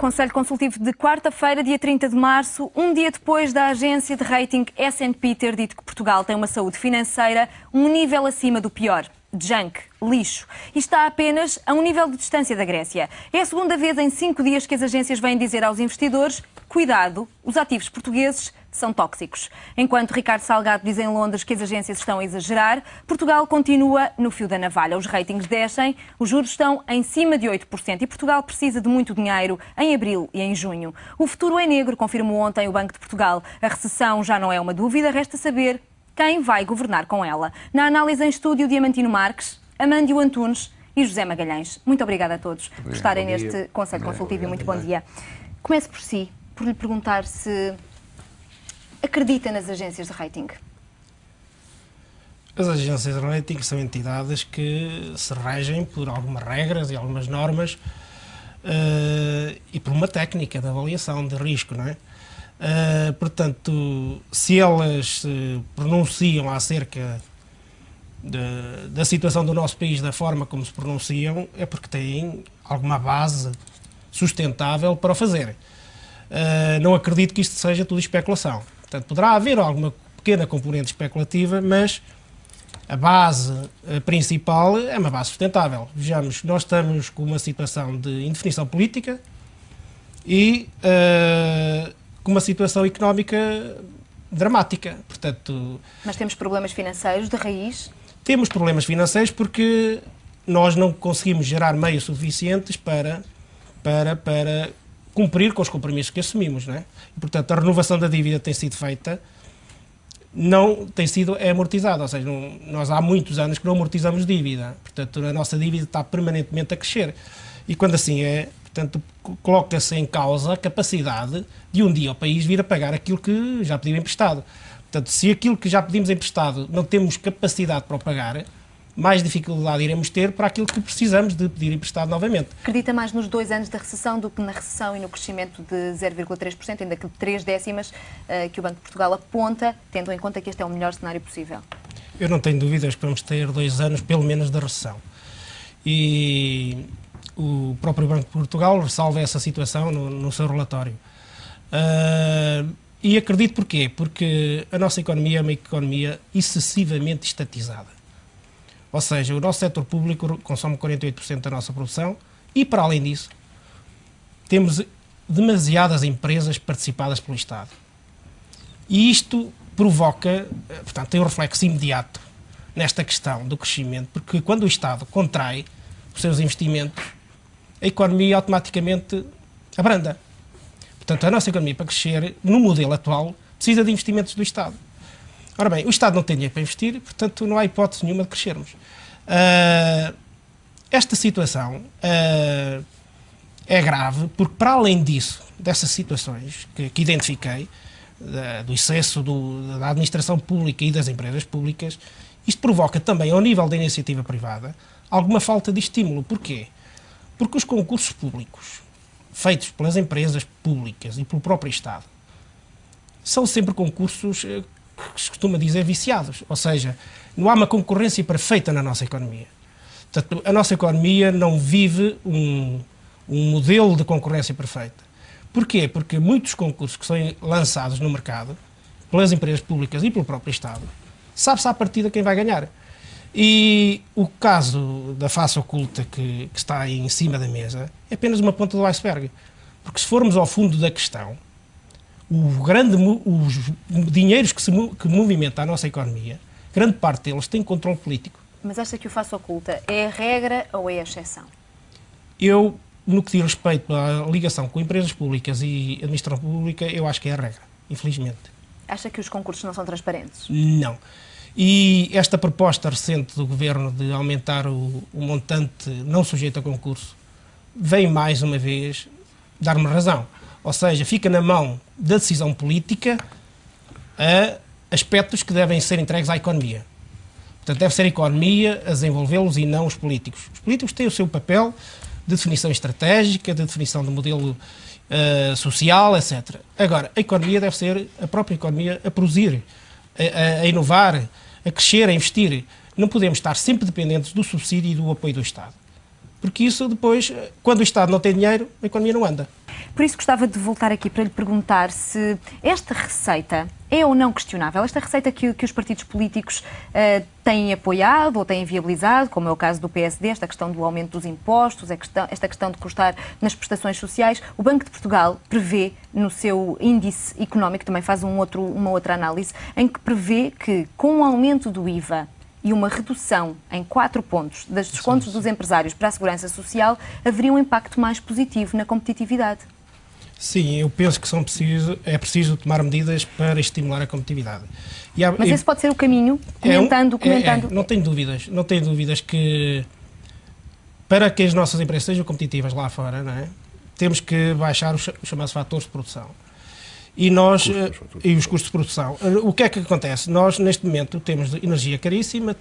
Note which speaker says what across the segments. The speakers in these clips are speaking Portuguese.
Speaker 1: Conselho Consultivo de quarta-feira, dia 30 de março, um dia depois da agência de rating S&P ter dito que Portugal tem uma saúde financeira um nível acima do pior. Junk, lixo. E está apenas a um nível de distância da Grécia. É a segunda vez em 5 dias que as agências vêm dizer aos investidores: cuidado, os ativos portugueses são tóxicos. Enquanto Ricardo Salgado diz em Londres que as agências estão a exagerar, Portugal continua no fio da navalha. Os ratings descem, os juros estão em cima de 8% e Portugal precisa de muito dinheiro em abril e em junho. O futuro é negro, confirmou ontem o Banco de Portugal. A recessão já não é uma dúvida, resta saber quem vai governar com ela. Na análise em estúdio, Diamantino Marques, Amândio Antunes e José Magalhães. Muito obrigada a todos por estarem neste Conselho Consultivo e muito bom dia. Comece por si, por lhe perguntar se acredita nas agências de rating.
Speaker 2: As agências de rating são entidades que se regem por algumas regras e algumas normas e por uma técnica de avaliação de risco, não é? Portanto, se elas se pronunciam acerca da situação do nosso país da forma como se pronunciam, é porque têm alguma base sustentável para o fazer. Não acredito que isto seja tudo especulação. Portanto, poderá haver alguma pequena componente especulativa, mas a base principal é uma base sustentável. Vejamos, nós estamos com uma situação de indefinição política e com uma situação económica dramática. Portanto,
Speaker 1: mas temos problemas financeiros de raiz?
Speaker 2: Temos problemas financeiros porque nós não conseguimos gerar meios suficientes para cumprir com os compromissos que assumimos, não é? E, portanto, a renovação da dívida tem sido feita, não tem sido amortizada, ou seja, nós há muitos anos que não amortizamos dívida, portanto, a nossa dívida está permanentemente a crescer. E quando assim é, portanto, coloca-se em causa a capacidade de um dia o país vir a pagar aquilo que já pediu emprestado. Portanto, se aquilo que já pedimos emprestado não temos capacidade para o pagar, mais dificuldade iremos ter para aquilo que precisamos de pedir emprestado novamente.
Speaker 1: Acredita mais nos 2 anos da recessão do que na recessão e no crescimento de 0,3%, ainda que 3 décimas que o Banco de Portugal aponta, tendo em conta que este é o melhor cenário possível?
Speaker 2: Eu não tenho dúvidas que vamos ter 2 anos, pelo menos, da recessão. E o próprio Banco de Portugal ressalva essa situação no seu relatório. E acredito porquê? Porque a nossa economia é uma economia excessivamente estatizada. Ou seja, o nosso setor público consome 48% da nossa produção e, para além disso, temos demasiadas empresas participadas pelo Estado. E isto provoca, portanto, tem um reflexo imediato nesta questão do crescimento, porque quando o Estado contrai os seus investimentos, a economia automaticamente abranda. Portanto, a nossa economia, para crescer, no modelo atual, precisa de investimentos do Estado. Ora bem, o Estado não tem dinheiro para investir, portanto, não há hipótese nenhuma de crescermos. Esta situação é grave, porque, para além disso, dessas situações que identifiquei, do excesso da administração pública e das empresas públicas, isto provoca também, ao nível da iniciativa privada, alguma falta de estímulo. Porquê? Porque os concursos públicos, feitos pelas empresas públicas e pelo próprio Estado, são sempre concursos que se costuma dizer viciados, ou seja, não há uma concorrência perfeita na nossa economia. Portanto, a nossa economia não vive um modelo de concorrência perfeita. Porquê? Porque muitos concursos que são lançados no mercado, pelas empresas públicas e pelo próprio Estado, sabe-se à partida quem vai ganhar. E o caso da face oculta que está aí em cima da mesa é apenas uma ponta do iceberg. Porque se formos ao fundo da questão, os dinheiros que movimenta a nossa economia, grande parte deles tem controle político.
Speaker 1: Mas acha que o face oculta é a regra ou é a exceção?
Speaker 2: Eu, no que diz respeito à ligação com empresas públicas e administração pública, eu acho que é a regra, infelizmente.
Speaker 1: Acha que os concursos não são transparentes?
Speaker 2: Não. E esta proposta recente do Governo de aumentar o montante não sujeito a concurso vem, mais uma vez, dar-me razão. Ou seja, fica na mão da decisão política a aspectos que devem ser entregues à economia. Portanto, deve ser a economia a desenvolvê-los e não os políticos. Os políticos têm o seu papel de definição estratégica, de definição do modelo social, etc. Agora, a economia deve ser a própria economia a produzir, a inovar, a crescer, a investir. Não podemos estar sempre dependentes do subsídio e do apoio do Estado. porque isso depois, quando o Estado não tem dinheiro, a economia não anda.
Speaker 1: Por isso gostava de voltar aqui para lhe perguntar se esta receita é ou não questionável. Esta receita que os partidos políticos têm apoiado ou têm viabilizado, como é o caso do PSD, esta questão do aumento dos impostos, esta questão de custar nas prestações sociais. O Banco de Portugal prevê no seu índice económico, também faz uma outra análise, em que prevê que com o aumento do IVA e uma redução em 4 pontos das descontos dos empresários para a segurança social, haveria um impacto mais positivo na competitividade.
Speaker 2: Sim, eu penso que é preciso tomar medidas para estimular a competitividade.
Speaker 1: Mas esse pode ser o caminho, comentando.
Speaker 2: Não tenho dúvidas que para que as nossas empresas sejam competitivas lá fora, não é? Temos que baixar os chamados fatores de produção. E os custos de produção. O que é que acontece? Nós, neste momento, temos energia caríssima,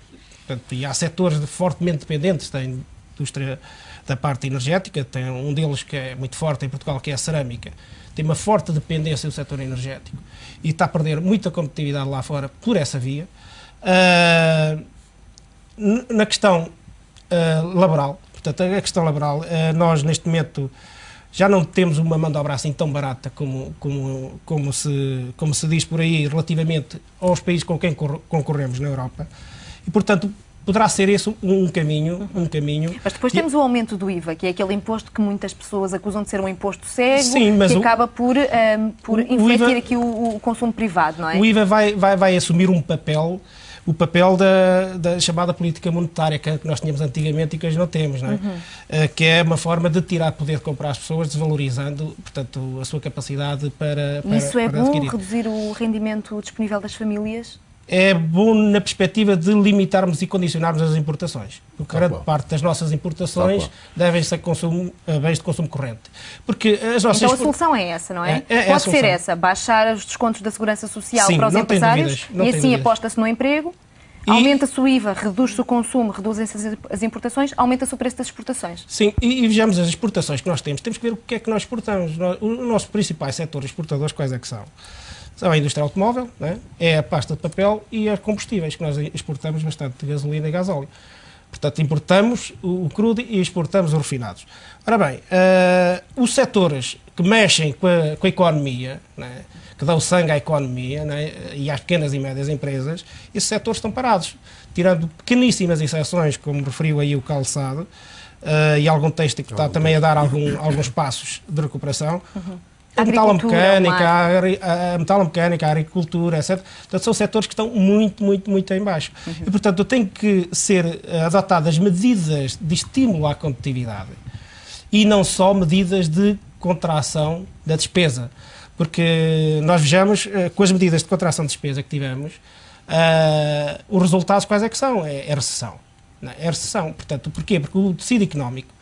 Speaker 2: portanto, e há setores fortemente dependentes da indústria da parte energética. Tem um deles que é muito forte em Portugal, que é a cerâmica. Tem uma forte dependência do setor energético e está a perder muita competitividade lá fora por essa via. Na questão laboral, portanto, a questão laboral, nós, neste momento, já não temos uma mão de obra assim tão barata como se diz por aí relativamente aos países com quem concorremos na Europa. E, portanto, poderá ser esse um caminho.
Speaker 1: Mas depois temos o aumento do IVA, que é aquele imposto que muitas pessoas acusam de ser um imposto cego,
Speaker 2: sim, mas
Speaker 1: que acaba por infletir aqui o consumo privado, não é?
Speaker 2: O IVA vai assumir o papel da chamada política monetária que nós tínhamos antigamente e que hoje não temos, não é? Que é uma forma de tirar poder de comprar às pessoas, desvalorizando, portanto, a sua capacidade para
Speaker 1: isso é bom,
Speaker 2: adquirir.
Speaker 1: Reduzir o rendimento disponível das famílias?
Speaker 2: É bom na perspectiva de limitarmos e condicionarmos as importações. Porque grande parte das nossas importações devem-se a bens de consumo corrente. Porque as nossas
Speaker 1: então a solução é essa, não é? Pode ser essa, baixar os descontos da segurança social para os empresários e assim aposta-se no emprego, aumenta-se o IVA, reduz-se o consumo, reduzem-se as importações, aumenta-se o preço das exportações.
Speaker 2: Sim, e vejamos as exportações que nós temos que ver o que é que nós exportamos. Os nossos principais setores exportadores, quais é que são? São a indústria automóvel, né? É a pasta de papel e os combustíveis, que nós exportamos bastante gasolina e gasóleo. Portanto, importamos o crudo e exportamos os refinados. Ora bem, os setores que mexem com a economia, né? Que dão sangue à economia, né? E às pequenas e médias empresas, esses setores estão parados. Tirando pequeníssimas exceções, como referiu aí o calçado, e algum texto que está também a dar alguns passos de recuperação. A metalomecânica, a agricultura, etc. Portanto, são setores que estão muito em baixo. E, portanto, tem que ser adotadas medidas de estímulo à competitividade e não só medidas de contração da despesa. Porque nós vejamos, com as medidas de contração de despesa que tivemos, os resultados quais é que são? É recessão. Não é? É recessão. Portanto, porquê? Porque o tecido económico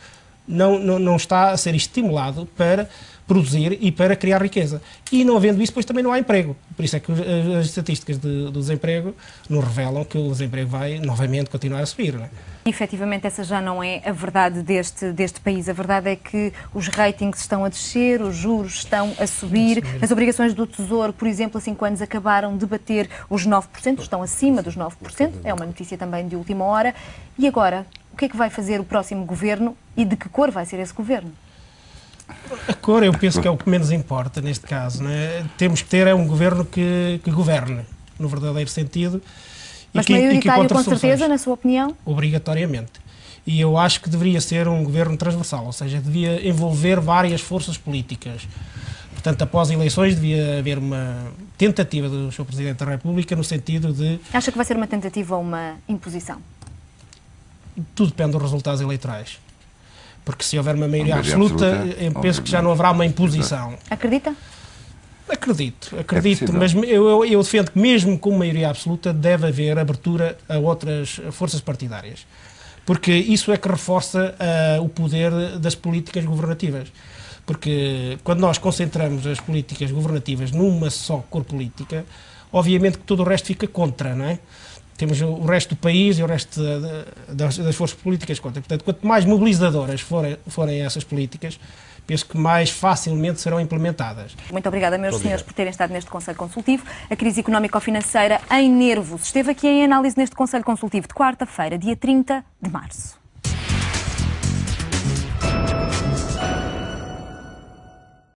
Speaker 2: não está a ser estimulado para produzir e para criar riqueza. E não havendo isso, depois também não há emprego. Por isso é que as estatísticas do desemprego nos revelam que o desemprego vai novamente continuar a subir. Não é?
Speaker 1: Efetivamente, essa já não é a verdade deste país. A verdade é que os ratings estão a descer, os juros estão a subir, as obrigações do Tesouro, por exemplo, há 5 anos acabaram de bater os 9%, estão acima dos 9%, é uma notícia também de última hora. E agora, o que é que vai fazer o próximo governo e de que cor vai ser esse governo?
Speaker 2: A cor, eu penso que é o que menos importa neste caso. Né? Temos que ter um governo que governe, no verdadeiro sentido.
Speaker 1: Mas maioritário, com certeza, na sua opinião?
Speaker 2: Obrigatoriamente. E eu acho que deveria ser um governo transversal, ou seja, devia envolver várias forças políticas. Portanto, após eleições, devia haver uma tentativa do Sr. Presidente da República no sentido de...
Speaker 1: Acha que vai ser uma tentativa ou uma imposição?
Speaker 2: Tudo depende dos resultados eleitorais. Porque se houver uma maioria absoluta, eu penso que já não haverá uma imposição.
Speaker 1: Acredita?
Speaker 2: Acredito, mas eu defendo que mesmo com maioria absoluta deve haver abertura a outras forças partidárias. Porque isso é que reforça o poder das políticas governativas. Porque quando nós concentramos as políticas governativas numa só cor política, obviamente que todo o resto fica contra, não é? Temos o resto do país e o resto das forças políticas contra. Portanto, quanto mais mobilizadoras forem essas políticas, penso que mais facilmente serão implementadas.
Speaker 1: Muito obrigada, meus senhores, por terem estado neste Conselho Consultivo. A crise económico-financeira em nervos esteve aqui em análise neste Conselho Consultivo de quarta-feira, dia 30 de março.